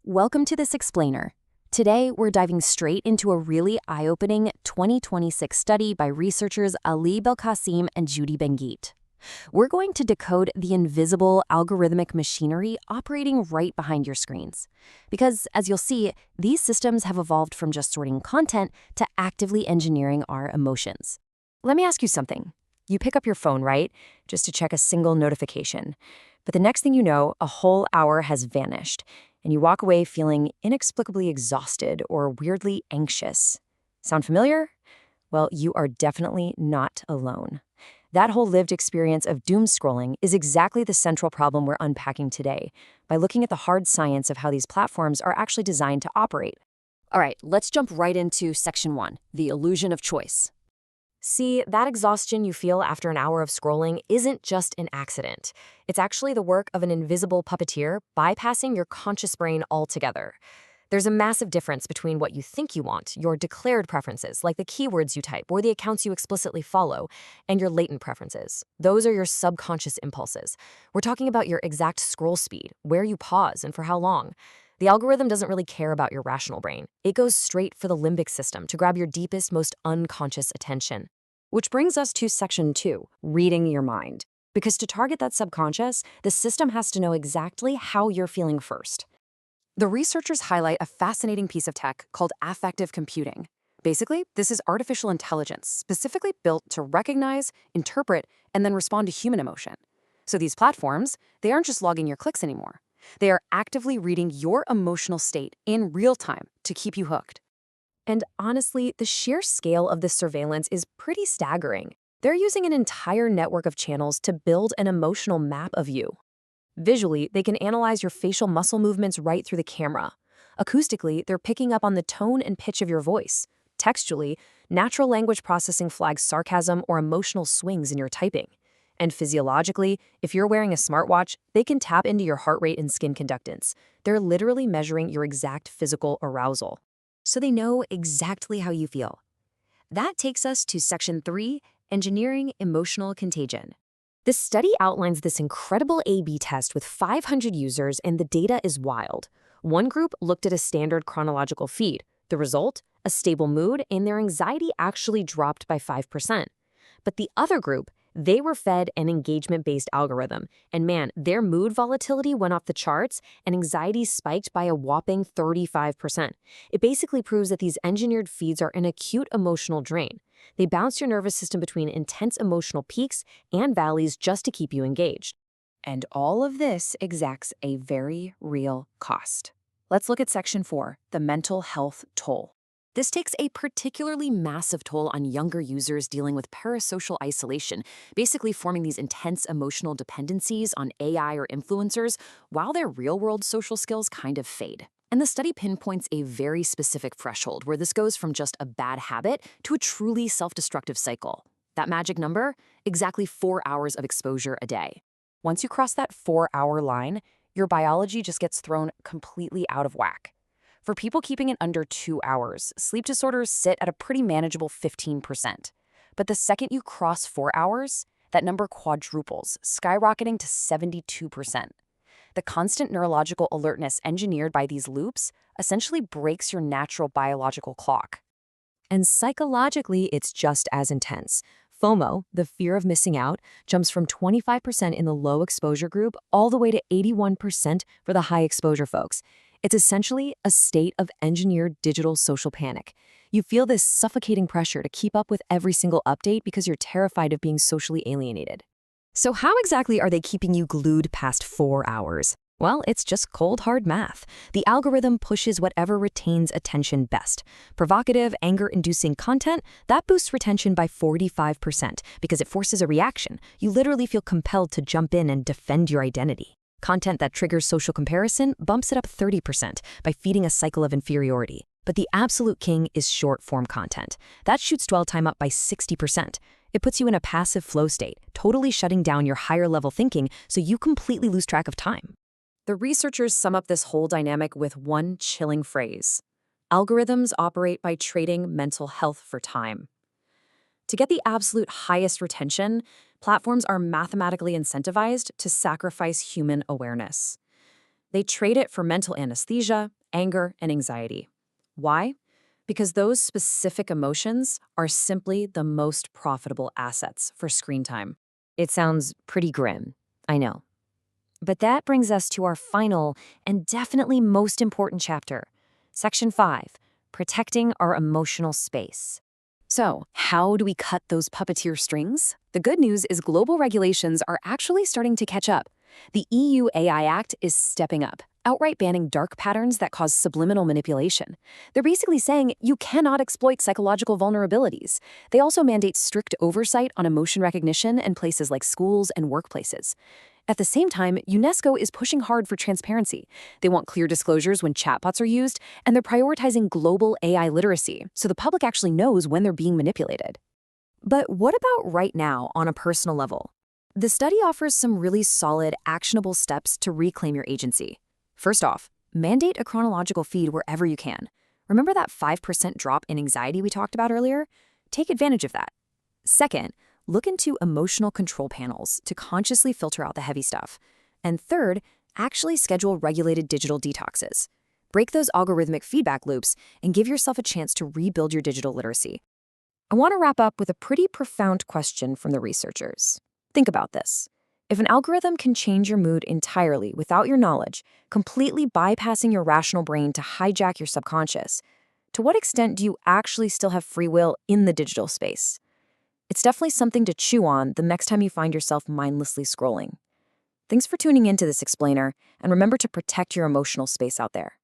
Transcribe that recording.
Welcome to This Explainer. Today, we're diving straight into a really eye-opening 2026 study by researchers Ali Belkacem and Judy Benguit. We're going to decode the invisible algorithmic machinery operating right behind your screens. Because, as you'll see, these systems have evolved from just sorting content to actively engineering our emotions. Let me ask you something. You pick up your phone, right? Just to check a single notification. But the next thing you know, a whole hour has vanished, and you walk away feeling inexplicably exhausted or weirdly anxious. Sound familiar? Well, you are definitely not alone. That whole lived experience of doom scrolling is exactly the central problem we're unpacking today by looking at the hard science of how these platforms are actually designed to operate. All right, let's jump right into Section 1, the illusion of choice. See, that exhaustion you feel after an hour of scrolling isn't just an accident. It's actually the work of an invisible puppeteer bypassing your conscious brain altogether. There's a massive difference between what you think you want, your declared preferences, like the keywords you type or the accounts you explicitly follow, and your latent preferences. Those are your subconscious impulses. We're talking about your exact scroll speed, where you pause, and for how long. The algorithm doesn't really care about your rational brain. It goes straight for the limbic system to grab your deepest, most unconscious attention. Which brings us to Section 2, reading your mind. Because to target that subconscious, the system has to know exactly how you're feeling first. The researchers highlight a fascinating piece of tech called affective computing. Basically, this is artificial intelligence specifically built to recognize, interpret, and then respond to human emotion. So these platforms, they aren't just logging your clicks anymore. They are actively reading your emotional state in real time to keep you hooked. And honestly, the sheer scale of this surveillance is pretty staggering. They're using an entire network of channels to build an emotional map of you. Visually, they can analyze your facial muscle movements right through the camera. Acoustically, they're picking up on the tone and pitch of your voice. Textually, natural language processing flags sarcasm or emotional swings in your typing. And physiologically, if you're wearing a smartwatch, they can tap into your heart rate and skin conductance. They're literally measuring your exact physical arousal. So they know exactly how you feel. That takes us to Section 3, Engineering Emotional Contagion. This study outlines this incredible A/B test with 500 users, and the data is wild. One group looked at a standard chronological feed. The result? A stable mood, and their anxiety actually dropped by 5%. But the other group, they were fed an engagement-based algorithm, and man, their mood volatility went off the charts and anxiety spiked by a whopping 35%. It basically proves that these engineered feeds are an acute emotional drain. They bounce your nervous system between intense emotional peaks and valleys just to keep you engaged. And all of this exacts a very real cost. Let's look at Section 4, the mental health toll. This takes a particularly massive toll on younger users dealing with parasocial isolation, basically forming these intense emotional dependencies on AI or influencers, while their real-world social skills kind of fade. And the study pinpoints a very specific threshold where this goes from just a bad habit to a truly self-destructive cycle. That magic number? Exactly 4 hours of exposure a day. Once you cross that 4-hour line, your biology just gets thrown completely out of whack. For people keeping it under 2 hours, sleep disorders sit at a pretty manageable 15%. But the second you cross 4 hours, that number quadruples, skyrocketing to 72%. The constant neurological alertness engineered by these loops essentially breaks your natural biological clock. And psychologically, it's just as intense. FOMO, the fear of missing out, jumps from 25% in the low exposure group all the way to 81% for the high exposure folks. It's essentially a state of engineered digital social panic. You feel this suffocating pressure to keep up with every single update because you're terrified of being socially alienated. So how exactly are they keeping you glued past 4 hours? Well, it's just cold, hard math. The algorithm pushes whatever retains attention best. Provocative, anger-inducing content, that boosts retention by 45% because it forces a reaction. You literally feel compelled to jump in and defend your identity. Content that triggers social comparison bumps it up 30% by feeding a cycle of inferiority. But the absolute king is short-form content. That shoots dwell time up by 60%. It puts you in a passive flow state, totally shutting down your higher-level thinking so you completely lose track of time. The researchers sum up this whole dynamic with one chilling phrase: algorithms operate by trading mental health for time. To get the absolute highest retention, platforms are mathematically incentivized to sacrifice human awareness. They trade it for mental anesthesia, anger, and anxiety. Why? Because those specific emotions are simply the most profitable assets for screen time. It sounds pretty grim, I know. But that brings us to our final and definitely most important chapter, Section 5, Protecting Our Emotional Space. So, how do we cut those puppeteer strings? The good news is global regulations are actually starting to catch up. The EU AI Act is stepping up, outright banning dark patterns that cause subliminal manipulation. They're basically saying you cannot exploit psychological vulnerabilities. They also mandate strict oversight on emotion recognition in places like schools and workplaces. At the same time, UNESCO is pushing hard for transparency. They want clear disclosures when chatbots are used, and they're prioritizing global AI literacy, so the public actually knows when they're being manipulated. But what about right now on a personal level? The study offers some really solid, actionable steps to reclaim your agency. First off, mandate a chronological feed wherever you can. Remember that 5% drop in anxiety we talked about earlier? Take advantage of that. Second, look into emotional control panels to consciously filter out the heavy stuff. And third, actually schedule regulated digital detoxes. Break those algorithmic feedback loops and give yourself a chance to rebuild your digital literacy. I want to wrap up with a pretty profound question from the researchers. Think about this. If an algorithm can change your mood entirely without your knowledge, completely bypassing your rational brain to hijack your subconscious, to what extent do you actually still have free will in the digital space? It's definitely something to chew on the next time you find yourself mindlessly scrolling. Thanks for tuning into this explainer, and remember to protect your emotional space out there.